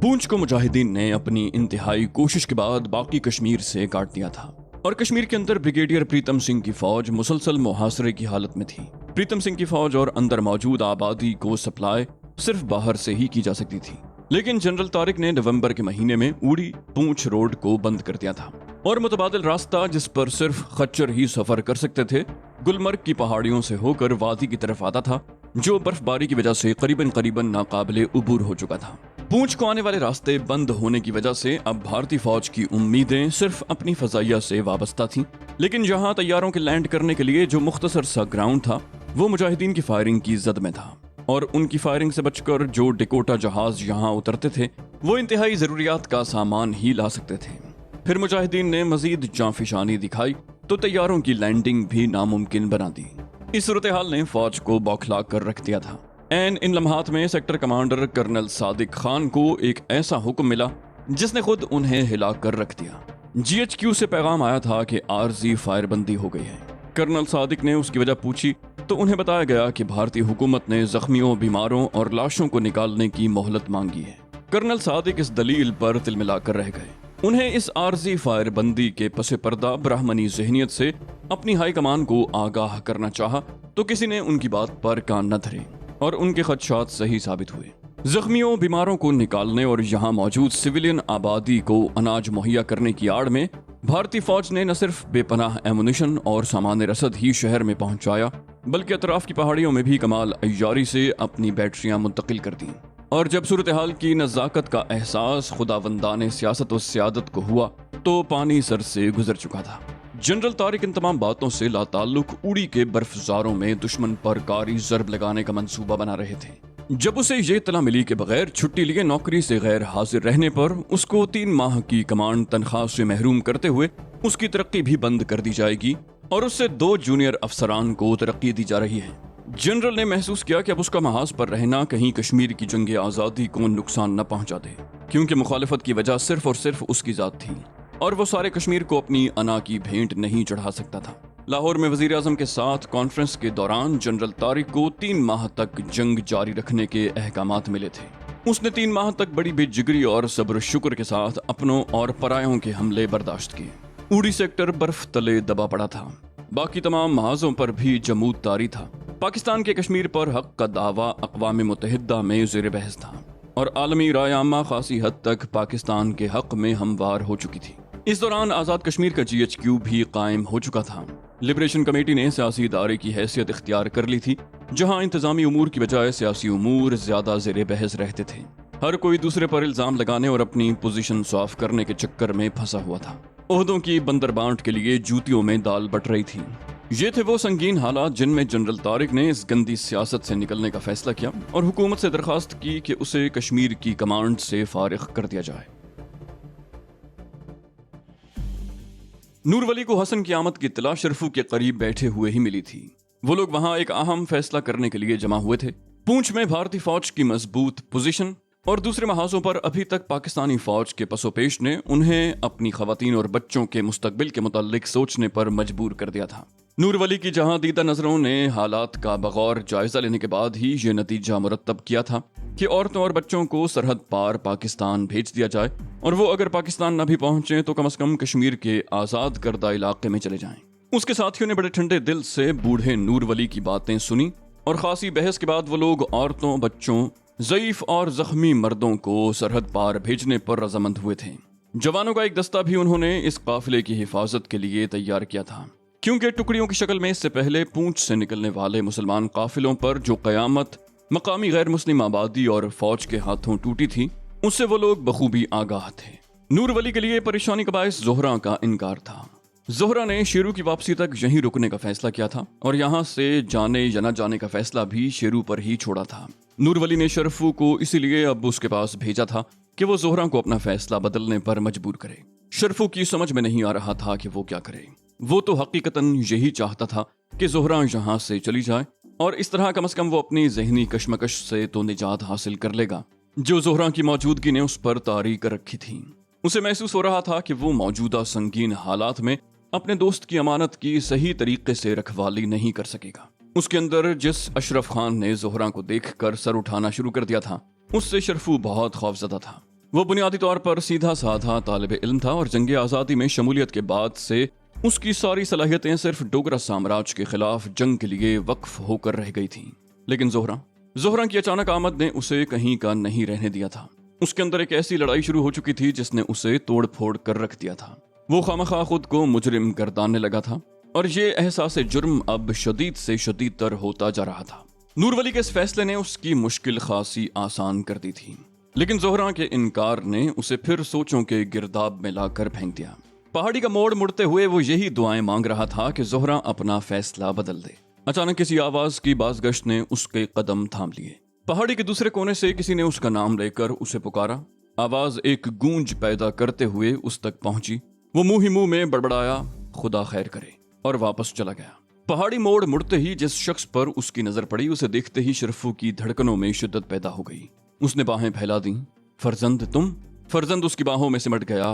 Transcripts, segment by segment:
पूंछ को मुजाहिदीन ने अपनी इंतहाई कोशिश के बाद बाकी कश्मीर से काट दिया था और कश्मीर के अंदर ब्रिगेडियर प्रीतम सिंह की फौज मुसलसल मुहासरे की हालत में थी। प्रीतम सिंह की फौज और अंदर मौजूद आबादी को सप्लाई सिर्फ बाहर से ही की जा सकती थी, लेकिन जनरल तारिक ने नवंबर के महीने में उड़ी पूंछ रोड को बंद कर दिया था और मुतबादिल रास्ता जिस पर सिर्फ खच्चर ही सफर कर सकते थे गुलमर्ग की पहाड़ियों से होकर वादी की तरफ आता था, जो बर्फबारी की वजह से करीबन नाकाबिले उबूर हो चुका था। पूंछ को आने वाले रास्ते बंद होने की वजह से अब भारतीय फौज की उम्मीदें सिर्फ अपनी फजाइया से वाबस्ता थीं, लेकिन जहां तैयारों के लैंड करने के लिए जो मुख्तसर सा ग्राउंड था वो मुजाहिदीन की फायरिंग की जद में था और उनकी फायरिंग से बचकर जो डिकोटा जहाज यहां उतरते थे वो इंतहाई जरूरियात का सामान ही ला सकते थे। फिर मुजाहिदीन ने मजीद जांफिशानी दिखाई तो तैयारों की लैंडिंग भी नामुमकिन बना दी। इस सूरत हाल ने फौज को बौखला कर रख दिया था। इन लम्हात में sector commander colonel Sadiq Khan को एक ऐसा हुक्म मिला जिसने खुद उन्हें हिला कर रख दिया। GHQ से पैगाम आया था कि आरजी फायरबंदी हो गई है। कर्नल सादिक ने उसकी वजह पूछी तो उन्हें बताया गया कि भारतीय हुकूमत ने जख्मियों, बीमारों और लाशों को निकालने की मोहलत मांगी है। कर्नल सादिक इस दलील पर तिलमिला कर रह गए। उन्हें इस आरजी फायरबंदी के पसे पर्दा ब्राह्मणी ज़हनियत से अपनी हाई कमान को आगाह करना चाहा तो किसी ने उनकी बात पर कान न धरे और उनके खदशात सही साबित हुए। जख्मियों, बीमारों को निकालने और यहाँ मौजूद सिविलियन आबादी को अनाज मुहैया करने की आड़ में भारतीय फौज ने न सिर्फ बेपनाह एमुनिशन और सामान रसद ही शहर में पहुंचाया बल्कि अतराफ की पहाड़ियों में भी कमाल अय्यारी से अपनी बैटरियां मुंतकिल कर दी। और जब सूरत हाल की नज़ाकत का एहसास खुदावंदाने सियासत व सियादत को हुआ तो पानी सर से गुजर चुका था। जनरल तारिक इन तमाम बातों से लाताल्लुक उड़ी के बर्फजारों में दुश्मन पर कारी जरब लगाने का मंसूबा बना रहे थे। जब उसे ये इत्तला मिली कि बगैर छुट्टी लिए नौकरी से गैर हाजिर रहने पर उसको 3 माह की कमांड तनख्वाह से महरूम करते हुए उसकी तरक्की भी बंद कर दी जाएगी और उससे 2 जूनियर अफसरान को तरक्की दी जा रही है, जनरल ने महसूस किया कि अब उसका महाज पर रहना कहीं कश्मीर की जंग आज़ादी को नुकसान न पहुंचा दे, क्योंकि मुखालिफत की वजह सिर्फ और सिर्फ उसकी जात थी और वो सारे कश्मीर को अपनी अना की भेंट नहीं चढ़ा सकता था। लाहौर में वजीर आजम के साथ कॉन्फ्रेंस के दौरान जनरल तारिक को 3 माह तक जंग जारी रखने के अहकामात मिले थे। उसने 3 माह तक बड़ी बेजिगरी और सब्र शुक्र के साथ अपनों और परायों के हमले बर्दाश्त किए। उड़ी सेक्टर बर्फ तले दबा पड़ा था, बाकी तमाम महाजों पर भी जमूद तारी था। पाकिस्तान के कश्मीर पर हक का दावा अक़वाम मुत्तहिदा में ज़ेर बहस था और आलमी राय आमा खासी हद तक पाकिस्तान के हक में हमवार हो चुकी थी। इस दौरान आज़ाद कश्मीर का GHQ भी कायम हो चुका था। लिबरेशन कमेटी ने सियासी इदारे की हैसियत इख्तियार कर ली थी, जहां इंतजामी उमूर की बजाय सियासी उमूर ज्यादा ज़ेर बहस रहते थे। हर कोई दूसरे पर इल्जाम लगाने और अपनी पोजीशन साफ करने के चक्कर में फंसा हुआ था। ओहदों की बंदरबांट के लिए जूतियों में दाल बट रही थी। ये थे वो संगीन हालात जिनमें जनरल तारिक ने इस गंदी सियासत से निकलने का फैसला किया और हुकूमत से दरखास्त की कि उसे कश्मीर की कमांड से फारिग कर दिया जाए। नूर वली को हसन की आमद की इत्तला शरफू के करीब बैठे हुए ही मिली थी। वो लोग वहां एक अहम फैसला करने के लिए जमा हुए थे। पूंछ में भारतीय फौज की मजबूत पोजीशन और दूसरे महाजों पर अभी तक पाकिस्तानी फौज के पसोपेश ने उन्हें अपनी खवातीन और बच्चों के मुस्तकबिल के मुताल्लिक सोचने पर मजबूर कर दिया था। नूर वली की जहां दीदा नजरों ने हालात का बगौर जायजा लेने के बाद ही ये नतीजा मुरत्तब किया था कि औरतों और बच्चों को सरहद पार पाकिस्तान भेज दिया जाए और वो अगर पाकिस्तान न भी पहुंचे तो कम से कम कश्मीर के आज़ाद करदा इलाके में चले जाएं। उसके साथियों ने बड़े ठंडे दिल से बूढ़े नूर वली की बातें सुनी और खासी बहस के बाद वो लोग औरतों, बच्चों, ज़ईफ और जख्मी मर्दों को सरहद पार भेजने पर रजामंद हुए थे। जवानों का एक दस्ता भी उन्होंने इस काफिले की हिफाजत के लिए तैयार किया था, क्योंकि टुकड़ियों की शक्ल में इससे पहले पूंछ से निकलने वाले मुसलमान काफिलों पर जो कयामत मकामी गैर मुस्लिम आबादी और फौज के हाथों टूटी थी उससे वो लोग बखूबी आगाह थे। नूर वली के लिए परेशानी का बायस जोहरा का इनकार था। जोहरा ने शेरू की वापसी तक यहीं रुकने का फैसला किया था और यहाँ से जाने या न जाने का फैसला भी शेरू पर ही छोड़ा था। नूर वली ने शरफू को इसीलिए अब उसके पास भेजा था कि वो जोहरा को अपना फैसला बदलने पर मजबूर करे। शरफू की समझ में नहीं आ रहा था कि वो क्या करे। वो तो हकीकतन यही चाहता था कि जोहरा यहाँ से चली जाए और इस तरह कम से कम वो अपनी जहनी कशमकश से तो निजात हासिल कर लेगा जो जोहरा की मौजूदगी ने उस पर तारी कर रखी थी। उसे महसूस हो रहा था कि वो मौजूदा संगीन हालात में अपने दोस्त की अमानत की सही तरीके से रखवाली नहीं कर सकेगा। उसके अंदर जिस अशरफ खान ने जोहरा को देखकर सर उठाना शुरू कर दिया था उससे शरफू बहुत खौफजदा था। वो बुनियादी तौर पर सीधा साधा तालिब इल्म था और जंग आज़ादी में शमूलियत के बाद से उसकी सारी सलाहियतें सिर्फ डोगरा साम्राज्य के खिलाफ जंग के लिए वक्फ होकर रह गई थीं। लेकिन जोहरा की अचानक आमद ने उसे कहीं का नहीं रहने दिया था। उसके अंदर एक ऐसी लड़ाई शुरू हो चुकी थी जिसने उसे तोड़ फोड़ कर रख दिया था। वो खामखा खुद को मुजरिम गर्दानने लगा था और ये एहसास जुर्म अब शदीद से शदीद तर होता जा रहा था। नूरवली के इस फैसले ने उसकी मुश्किल खासी आसान कर दी थी, लेकिन जोहरा के इनकार ने उसे फिर सोचों के गिरदाब में लाकर फेंक दिया। पहाड़ी का मोड़ मुड़ते हुए वो यही दुआएं मांग रहा था कि जोहरा अपना फैसला बदल दे। अचानक किसी आवाज की बाजगश्त ने उसके कदम थाम लिए। पहाड़ी के दूसरे कोने से किसी ने उसका नाम लेकर उसे पुकारा। आवाज एक गूंज पैदा करते हुए उस तक पहुंची। वो मुंह ही मुंह में बड़बड़ाया, खुदा खैर करे, और वापस चला गया। पहाड़ी मोड़ मुड़ते ही जिस शख्स पर उसकी नजर पड़ी, उसे देखते ही शरफू की धड़कनों में शिद्दत पैदा हो गई। उसने बाहें फैला दी। फरजंद तुम? फरजंद उसकी बाहों में सिमट गया।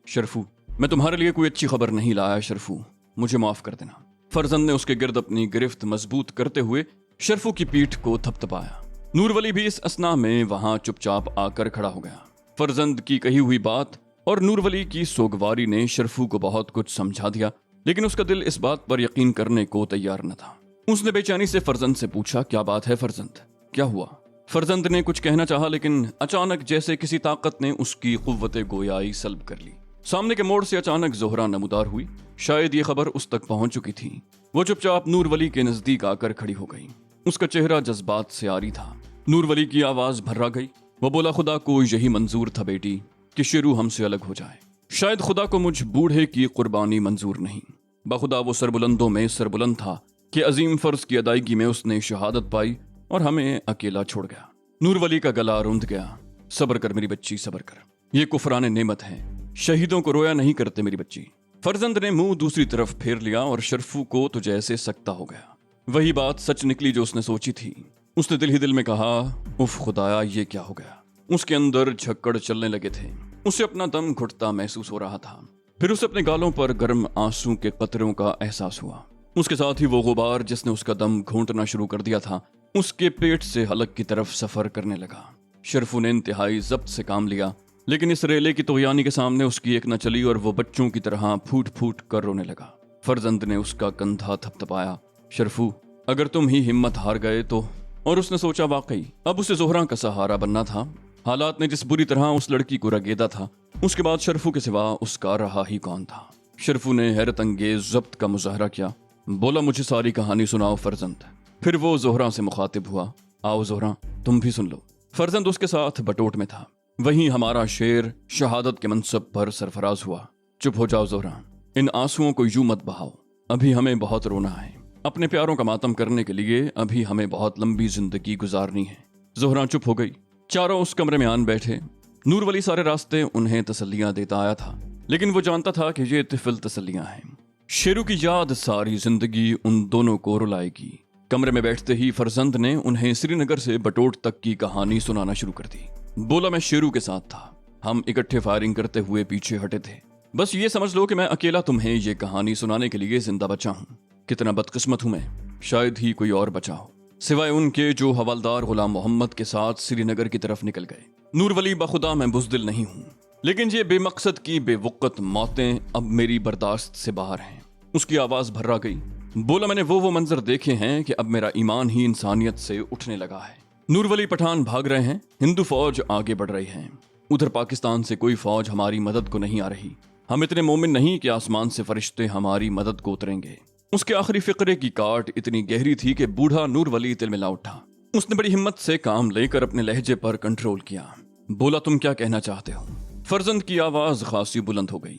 शरफू, मैं तुम्हारे लिए कोई अच्छी खबर नहीं लाया शरफू, मुझे माफ कर देना। फरजंद ने उसके गिर्द अपनी गिरफ्त मजबूत करते हुए शरफू की पीठ को थपथपाया। नूरवली भी इस असना में वहां चुपचाप आकर खड़ा हो गया। फरजंद की कही हुई बात और नूरवली की सोगवारी ने शरफू को बहुत कुछ समझा दिया, लेकिन उसका दिल इस बात पर यकीन करने को तैयार न था। उसने बेचैनी से फरजंद से पूछा, क्या बात है फरजंद, क्या हुआ? फरजंद ने कुछ कहना चाहा, लेकिन अचानक जैसे किसी ताकत ने उसकी कुव्वते गोयाई सल्ब कर ली। सामने के मोड़ से अचानक जोहरा नमूदार हुई। शायद ये खबर उस तक पहुंच चुकी थी। वो चुपचाप नूरवली के नजदीक आकर खड़ी हो गई। उसका चेहरा जज्बात से आरी था। नूरवली की आवाज भर्रा गई। वो बोला, खुदा को यही मंजूर था बेटी कि शेरू हमसे अलग हो जाए। शायद खुदा को मुझ बूढ़े की कुर्बानी मंजूर नहीं। बखुदा वो सरबुलंदों में सरबुलंद था कि अजीम फर्ज की अदायगी में उसने शहादत पाई और हमें अकेला छोड़ गया। नूरवली का गला रुंध गया। सब्र कर मेरी बच्ची, सब्र कर, ये कुफरान नेमत है। शहीदों को रोया नहीं करते मेरी बच्ची। फरजंद ने मुंह दूसरी तरफ फेर लिया और शरफू को तो जैसे सकता हो गया। वही बात सच निकली जो उसने सोची थी। उसने दिल ही दिल में कहा, उफ खुदाया, ये क्या हो गया। उसके अंदर झक्कड़ चलने लगे थे। उसे अपना दम घुटता महसूस हो रहा था। फिर उसे अपने गालों पर गर्म आंसू के कतरों का एहसास हुआ। उसके साथ ही वो गुबार जिसने उसका दम घूंटना शुरू कर दिया था, उसके पेट से हलक की तरफ सफर करने लगा। शरफू ने इंतहाई जब्त से काम लिया, लेकिन इस रेले की तोयानी के सामने उसकी एक न चली और वो बच्चों की तरह फूट फूट कर रोने लगा। फरजंद ने उसका कंधा थपथपाया। शरफू, अगर तुम ही हिम्मत हार गए तो। और उसने सोचा, वाकई अब उसे जोहरा का सहारा बनना था। हालात ने जिस बुरी तरह उस लड़की को रगेदा था, उसके बाद शरफू के सिवा उसका रहा ही कौन था। शरफू ने हैरत अंगेज जब्त का मुजाहरा किया। बोला, मुझे सारी कहानी सुनाओ फरजंद। फिर वो जोहरा से मुखातिब हुआ, आओ जोहरा, तुम भी सुन लो। फरजंद उसके साथ बटोट में था। वहीं हमारा शेर शहादत के मनसब पर सरफराज हुआ। चुप हो जाओ जोहरा, इन आंसुओं को यूं मत बहाओ। अभी हमें बहुत रोना है। अपने प्यारों का मातम करने के लिए अभी हमें बहुत लंबी जिंदगी गुजारनी है। जोहरा चुप हो गई। चारों उस कमरे में आन बैठे। नूरवली सारे रास्ते उन्हें तसल्लियां देता आया था, लेकिन वो जानता था कि ये तिफिल तसल्लियां हैं। शेरू की याद सारी जिंदगी उन दोनों को रुलाएगी। कमरे में बैठते ही फरजंद ने उन्हें श्रीनगर से बटोट तक की कहानी सुनाना शुरू कर दी। बोला, मैं शेरू के साथ था। हम इकट्ठे फायरिंग करते हुए पीछे हटे थे। बस ये समझ लो कि मैं अकेला तुम्हें ये कहानी सुनाने के लिए जिंदा बचा हूँ। कितना बदकिस्मत हूं मैं, शायद ही कोई और बचा हो, सिवाय उनके जो हवलदार गुलाम मोहम्मद के साथ श्रीनगर की तरफ निकल गए। नूरवली, बखुदा मैं बुज़दिल नहीं हूँ, लेकिन ये बेमकसद की बेवक़्त मौतें अब मेरी बर्दाश्त से बाहर हैं। उसकी आवाज़ भर्रा गई। बोला, मैंने वो मंजर देखे हैं कि अब मेरा ईमान ही इंसानियत से उठने लगा है। नूरवली, पठान भाग रहे हैं, हिंदू फौज आगे बढ़ रही है। उधर पाकिस्तान से कोई फौज हमारी मदद को नहीं आ रही। हम इतने मोमिन नहीं कि आसमान से फरिश्ते हमारी मदद को उतरेंगे। उसके आखिरी फिक्रे की काट इतनी गहरी थी कि बूढ़ा नूरवली तिलमिला उठा। उसने बड़ी हिम्मत से काम लेकर अपने लहजे पर कंट्रोल किया। बोला, तुम क्या कहना चाहते हो? फरजंद की आवाज खासी बुलंद हो गई।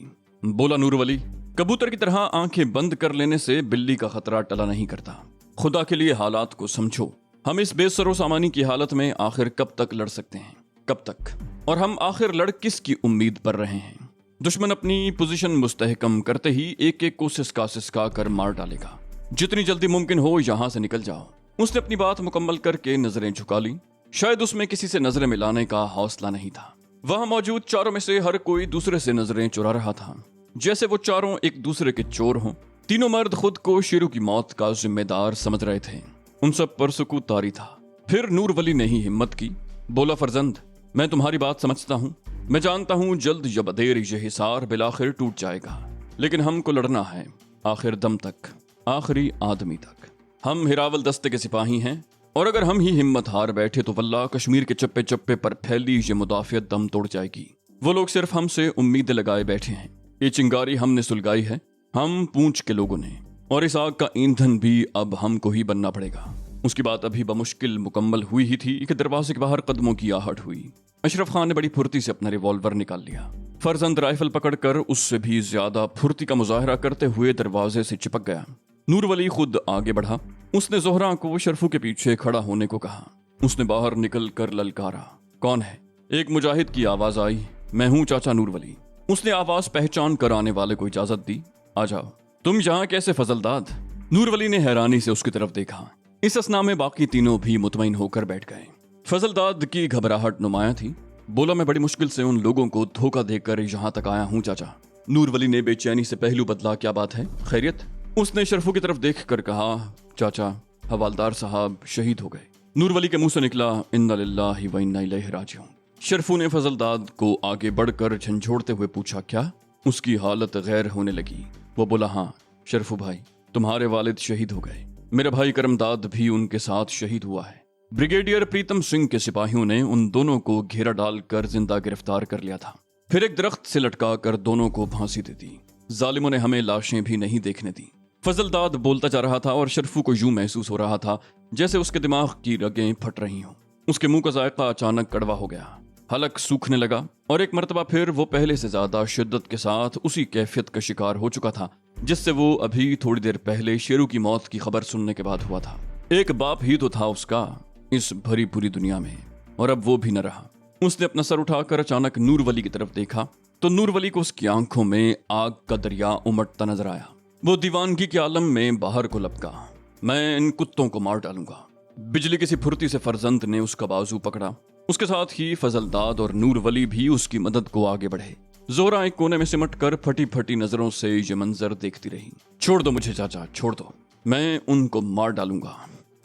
बोला, नूरवली, कबूतर की तरह आंखें बंद कर लेने से बिल्ली का खतरा टला नहीं करता। खुदा के लिए हालात को समझो। हम इस बेसरो सामानी की हालत में आखिर कब तक लड़ सकते हैं? कब तक? और हम आखिर लड़ किसकी उम्मीद पर रहे हैं? दुश्मन अपनी पोजीशन मुस्तहकम करते ही एक एक को सिसका कर मार डालेगा। जितनी जल्दी मुमकिन हो यहां से निकल जाओ। उसने अपनी बात मुकम्मल करके नजरें झुका ली। शायद उसमें किसी से नजरें मिलाने का हौसला नहीं था। वहां मौजूद चारों में से हर कोई दूसरे से नजरें चुरा रहा था, जैसे वो चारों एक दूसरे के चोर हों। तीनों मर्द खुद को शेरू की मौत का जिम्मेदार समझ रहे थे। उन सब पर सुकूत तारी था। फिर नूरवली ने ही हिम्मत की। बोला, फरजंद, मैं तुम्हारी बात समझता हूँ, میں جانتا ہوں جلد یا بدیر یہ حصار بالآخر ٹوٹ جائے گا، لیکن ہم کو لڑنا ہے آخر دم تک، آخری آدمی تک۔ ہم ہراول دستے کے سپاہی ہیں، اور اگر ہم ہی ہمت ہار بیٹھے تو واللہ کشمیر کے چپے چپے پر پھیلی یہ مدافعت دم توڑ جائے گی۔ وہ لوگ صرف ہم سے امیدیں لگائے بیٹھے ہیں، یہ چنگاری ہم نے سلگائی ہے، ہم پونچھ کے لوگوں نے، اور اس آگ کا ایندھن بھی اب ہم کو ہی بننا پڑے گا۔ اس کی بات ابھی بمشکل مکمل ہوئی ہی تھی کہ دروازے کے باہر قدموں کی آہٹ ہوئی۔ اشرف خان نے بڑی پھرتی سے اپنا ریوالور نکال لیا۔ فرزند رائفل پکڑ کر اس سے بھی زیادہ پھرتی کا مظاہرہ کرتے ہوئے دروازے سے چپک گیا۔ نور ولی خود آگے بڑھا، اس نے زہرا کو شرفو کے پیچھے کھڑا ہونے کو کہا۔ اس نے باہر نکل کر للکارا، کون ہے؟ ایک مجاہد کی آواز آئی، میں ہوں چاچا نور ولی۔ اس نے آواز پہچان کر آنے والے کو اجازت دی، آ جاؤ۔ تم یہاں کیسے فضل داد؟ نور ولی نے حیرانی سے اس کی طرف دیکھا۔ اس اثنا میں باقی تینوں بھی مطمئن ہو کر بیٹھ گئے۔ فضل داد کی گھبراہٹ نمایاں تھی، بولا میں بڑی مشکل سے ان لوگوں کو دھوکہ دے کر یہاں تک آیا ہوں چاچا۔ نور ولی نے بے چینی سے پہلو بدلا، کیا بات ہے، خیریت؟ اس نے شرفو کی طرف دیکھ کر کہا، چاچا حوالدار صاحب شہید ہو گئے۔ نور ولی کے منہ سے نکلا، انا للہ و انا الیہ راجعون۔ شرفو نے فضل داد کو آگے بڑھ کر جھنجھوڑتے ہوئے پوچھا، کیا؟ اس کی حالت غیر ہونے لگی۔ وہ بولا، ہاں شرفو بھائی، تمہارے والد شہید ہو گئے، میرا بھائی کرم داد بھی ان کے ساتھ شہید ہوا ہے۔ بریگیڈیئر پریتم سنگھ کے سپاہیوں نے ان دونوں کو گھیرا ڈال کر زندہ گرفتار کر لیا تھا، پھر ایک درخت سے لٹکا کر دونوں کو پھانسی دے دی۔ ظالموں نے ہمیں لاشیں بھی نہیں دیکھنے دی۔ فضل داد بولتا جا رہا تھا اور شرفو کو یوں محسوس ہو رہا تھا جیسے اس کے دماغ کی رگیں پھٹ رہی ہوں۔ اس کے منہ کا ذائقہ اچانک کڑوا ہو گیا، حلق سوکھنے لگا، اور ایک مرتبہ پھر وہ پہلے سے زیادہ شدت کے ساتھ اسی کیفیت کا شکار ہو چکا تھا جس سے وہ ابھی تھوڑی دیر پہلے شیرو کی موت کی خبر سننے کے بعد ہوا تھا۔ ایک باپ ہی تو تھا اس کا اس بھری پوری دنیا میں، اور اب وہ بھی نہ رہا۔ اس نے اپنا سر اٹھا کر اچانک نور ولی کی طرف دیکھا تو نور ولی کو اس کی آنکھوں میں آگ کا دریا امٹتا نظر آیا۔ وہ دیوانگی کے عالم میں باہر کو لپکا، میں ان کتوں کو مار ڈالوں گا۔ بجلی کسی پھرتی سے فرزند نے اس کا بازو پکڑا، اس کے ساتھ ہی فضل داد اور نور ولی بھی اس کی مدد کو آگے بڑھے۔ زہرا ایک کونے میں سمٹ کر پھٹی پھٹی نظروں سے یہ منظر دیکھتی رہی۔ چھوڑ دو مجھے چاچا، چھوڑ دو، میں ان کو مار ڈالوں گا۔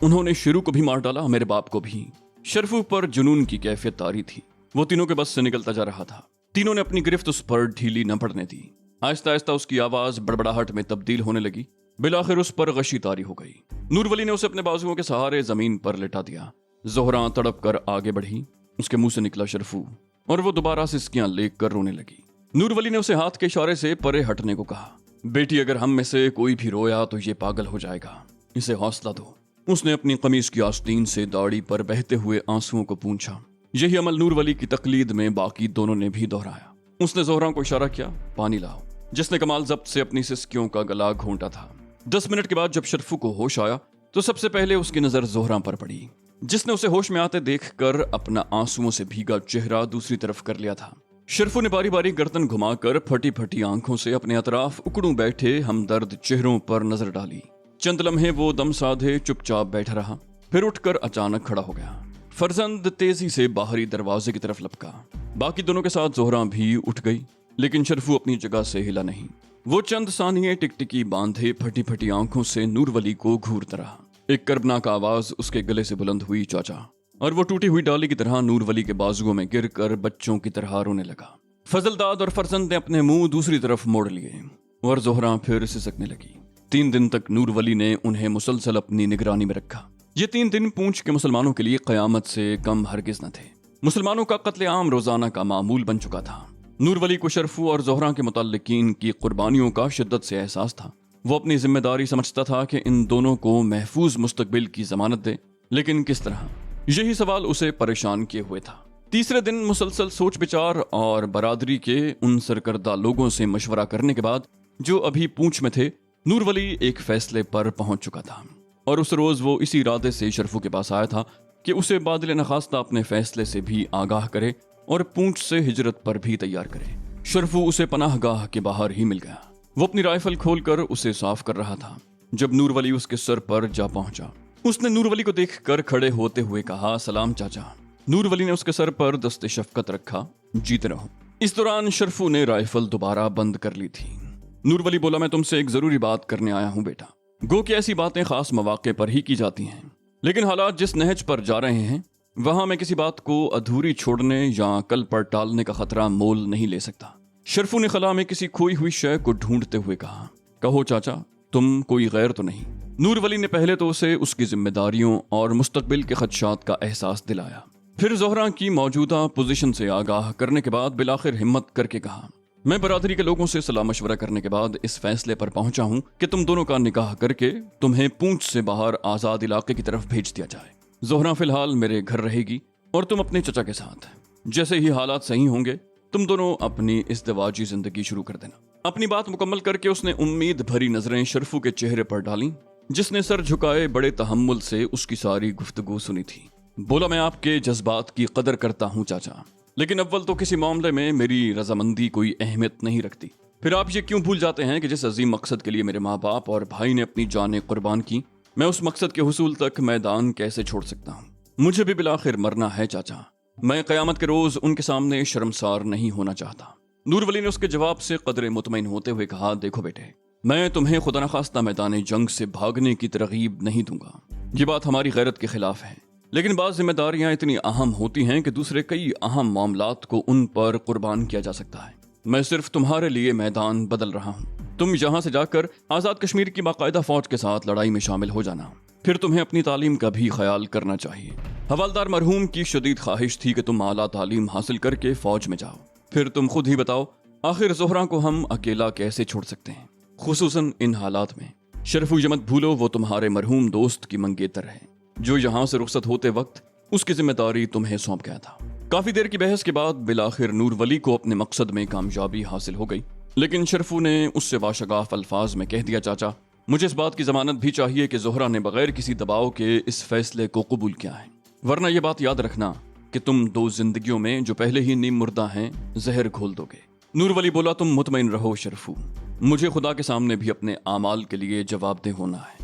انہوں نے شیرو کو بھی مار ڈالا، میرے باپ کو بھی۔ شرفو پر جنون کی کیفیت طاری تھی، وہ تینوں کے بس سے نکلتا جا رہا تھا۔ تینوں نے اپنی گرفت اس پر ڈھیلی نہ پڑنے دی۔ آہستہ آہستہ اس کی آواز بڑبڑاہٹ میں تبدیل ہونے لگی، بالآخر اس پر غشی طاری ہو گئی۔ نور ولی نے اسے اپنے بازوؤں کے سہارے زمین پر لٹا دیا۔ زہرا تڑپ کر آگے بڑھی، اس کے منہ سے نکلا شرفو، اور وہ دوبارہ سسکیاں لے کر رونے لگی۔ نور ولی نے اسے ہاتھ کے اشارے سے پرے ہٹنے کو کہا، بیٹی اگر ہم میں سے کوئی بھی رویا تو یہ پاگل ہو جائے گا، اسے حوصلہ دو۔ اس نے اپنی قمیص کی آستین سے داڑھی پر بہتے ہوئے آنسوؤں کو پونچھا۔ یہی عمل نور ولی کی تقلید میں باقی دونوں نے بھی دہرایا۔ اس نے زہرا کو اشارہ کیا، پانی لاؤ، جس نے کمال ضبط سے اپنی سسکیوں کا گلا گھونٹا تھا۔ 10 منٹ کے بعد جب شرفو کو ہوش آیا تو سب سے پہلے اس کی نظر زہرا پر پڑی، جس نے اسے ہوش میں آتے دیکھ کر اپنا آنسوؤں سے بھیگا چہرہ دوسری طرف کر لیا تھا۔ شرفو نے باری باری گردن گھما کر پھٹی پھٹی آنکھوں سے اپنے اطراف اکڑوں بیٹھے ہمدرد چہروں پر نظر ڈالی۔ چند لمحے وہ دم سادھے چپ چاپ بیٹھا رہا، پھر اٹھ کر اچانک کھڑا ہو گیا۔ فرزند تیزی سے باہری دروازے کی طرف لپکا، باقی دونوں کے ساتھ زہرا بھی اٹھ گئی، لیکن شرفو اپنی جگہ سے ہلا نہیں۔ وہ چند ثانیے ٹکٹکی باندھے پھٹی پھٹی آنکھوں سے نور ولی کو گھورتا رہا۔ ایک کربناک آواز اس کے گلے سے بلند ہوئی، چاچا، اور وہ ٹوٹی ہوئی ڈالی کی طرح نور ولی کے بازوؤں میں گر کر بچوں کی طرح رونے لگا۔ فضل داد اور فرزند نے اپنے منہ دوسری طرف موڑ لیے اور زہرا پھر سسکنے لگی۔ 3 دن تک نور ولی نے انہیں مسلسل اپنی نگرانی میں رکھا۔ یہ 3 دن پونچھ کے مسلمانوں کے لیے قیامت سے کم ہرگز نہ تھے۔ مسلمانوں کا قتل عام روزانہ کا معمول بن چکا تھا۔ نور ولی کو شرفو اور زہرا کے متعلقین کی قربانیوں کا شدت سے احساس تھا۔ وہ اپنی ذمہ داری سمجھتا تھا کہ ان دونوں کو محفوظ مستقبل کی ضمانت دے، لیکن کس طرح؟ یہی سوال اسے پریشان کیے ہوئے تھا۔ تیسرے دن مسلسل سوچ بچار اور برادری کے ان سرکردہ لوگوں سے مشورہ کرنے کے بعد جو ابھی پونچھ میں تھے، نور ولی ایک فیصلے پر پہنچ چکا تھا، اور اس روز وہ اسی ارادے سے شرفو کے پاس آیا تھا کہ اسے بادل نخواستہ اپنے فیصلے سے بھی آگاہ کرے اور پونچھ سے ہجرت پر بھی تیار کرے۔ شرفو اسے پناہ گاہ کے باہر ہی مل گیا۔ وہ اپنی رائفل کھول کر اسے صاف کر رہا تھا جب نور ولی اس کے سر پر جا پہنچا۔ اس نے نور ولی کو دیکھ کر کھڑے ہوتے ہوئے کہا، سلام چاچا۔ نور ولی نے اس کے سر پر دست شفقت رکھا، جیتے رہو۔ اس دوران شرفو نے رائفل دوبارہ بند کر لی تھی۔ نور ولی بولا، میں تم سے ایک ضروری بات کرنے آیا ہوں بیٹا۔ گو کہ ایسی باتیں خاص مواقع پر ہی کی جاتی ہیں، لیکن حالات جس نہج پر جا رہے ہیں वहां मैं किसी बात को अधूरी छोड़ने या कल पर टालने का खतरा मोल नहीं ले सकता। शरफू ने खला में किसी खोई हुई शय को ढूंढते हुए कहा, कहो चाचा, तुम कोई गैर तो नहीं? नूर वली ने पहले तो उसे उसकी जिम्मेदारियों और मुस्तकबिल के खदशात का एहसास दिलाया, फिर ज़ोहरा की मौजूदा पोजीशन से आगाह करने के बाद बिलाखिर हिम्मत करके कहा, मैं बरादरी के लोगों से सलाह मशवरा करने के बाद इस फैसले पर पहुंचा हूं कि तुम दोनों का निकाह करके तुम्हें पूंछ से बाहर आज़ाद इलाके की तरफ भेज दिया जाए। ज़ोहरा फिलहाल मेरे घर रहेगी और तुम अपने चचा के साथ। जैसे ही हालात सही होंगे तुम दोनों अपनी इज़्दिवाजी जिंदगी शुरू कर देना। अपनी बात मुकम्मल करके उसने उम्मीद भरी नजरें शरफू के चेहरे पर डाली, जिसने सर झुकाए बड़े तहम्मुल से उसकी सारी गुफ्तगू सुनी थी। बोला, मैं आपके जज्बात की कदर करता हूँ चाचा, लेकिन अव्वल तो किसी मामले में मेरी रजामंदी कोई अहमियत नहीं रखती। फिर आप ये क्यों भूल जाते हैं कि जिस अजीम मकसद के लिए मेरे माँ बाप और भाई ने अपनी जानें कुर्बान की, मैं उस मकसद के हुसूल तक मैदान कैसे छोड़ सकता हूँ? मुझे भी बिलाखिर मरना है चाचा। मैं क़यामत के रोज उनके सामने शर्मसार नहीं होना चाहता। नूर वली ने उसके जवाब से कदरे मुतमईन होते हुए कहा, देखो बेटे, मैं तुम्हें खुदा न खास्ता मैदान जंग से भागने की तरगीब नहीं दूंगा। ये बात हमारी गैरत के खिलाफ है, लेकिन बाज़ जिम्मेदारियां इतनी अहम होती हैं कि दूसरे कई अहम मामलात को उन पर कुर्बान किया जा सकता है। मैं सिर्फ तुम्हारे लिए मैदान बदल रहा हूँ। तुम यहाँ से जाकर आज़ाद कश्मीर की बाकायदा फौज के साथ लड़ाई में शामिल हो जाना। फिर तुम्हें अपनी तालीम का भी ख्याल करना चाहिए। हवालदार मरहूम की शदीद ख्वाहिश थी कि तुम आला तालीम हासिल करके फौज में जाओ। फिर तुम खुद ही बताओ, आखिर ज़ोहरा को हम अकेला कैसे छोड़ सकते हैं, खुसूसन इन हालात में। शरफू ये मत भूलो, वो तुम्हारे मरहूम दोस्त की मंगेतर है जो यहाँ से रुखसत होते वक्त उसकी जिम्मेदारी तुम्हें सौंप गया था। काफी देर की बहस के बाद बिलाखिर नूर वली को अपने मकसद में कामयाबी हासिल हो गई, लेकिन शरफू ने उससे वाशगाफ अल्फाज में कह दिया, चाचा, मुझे इस बात की जमानत भी चाहिए कि ज़ोहरा ने बगैर किसी दबाव के इस फैसले को कबूल किया है, वरना यह बात याद रखना कि तुम दो जिंदगियों में जो पहले ही नीम मुर्दा हैं जहर घोल दोगे। नूर वली बोला, तुम मुतमईन रहो शरफू, मुझे खुदा के सामने भी अपने आमाल के लिए जवाबदेह होना है।